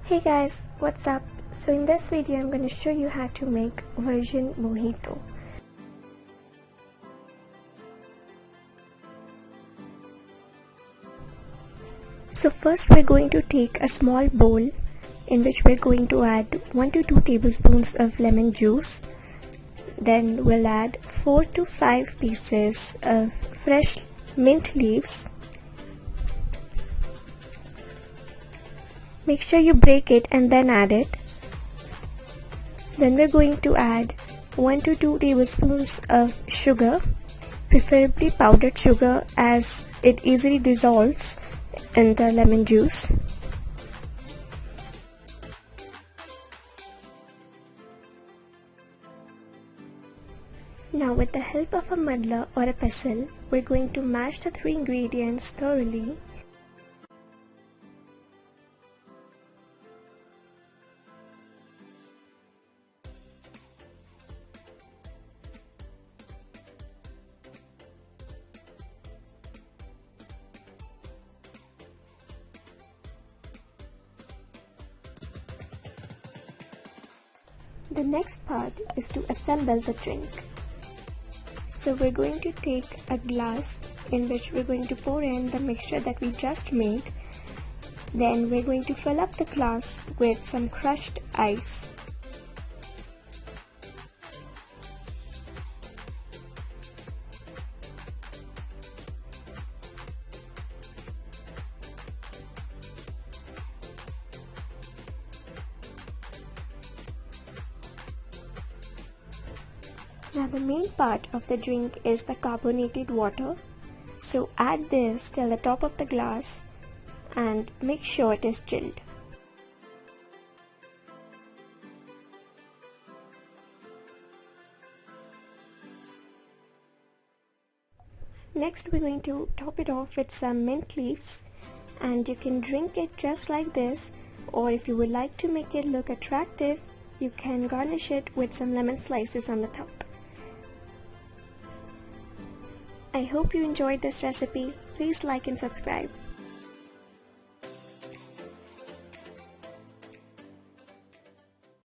Hey guys, what's up? So in this video I'm going to show you how to make virgin mojito. So first we're going to take a small bowl in which we're going to add 1 to 2 tablespoons of lemon juice. Then we'll add 4 to 5 pieces of fresh mint leaves. Make sure you break it and then add it. Then we're going to add 1 to 2 tablespoons of sugar, preferably powdered sugar as it easily dissolves in the lemon juice. Now with the help of a muddler or a pestle, we're going to mash the 3 ingredients thoroughly. The next part is to assemble the drink. So we're going to take a glass in which we're going to pour in the mixture that we just made. Then we're going to fill up the glass with some crushed ice. Now the main part of the drink is the carbonated water, so add this till the top of the glass and make sure it is chilled. Next we're going to top it off with some mint leaves, and you can drink it just like this, or if you would like to make it look attractive, you can garnish it with some lemon slices on the top. I hope you enjoyed this recipe. Please like and subscribe.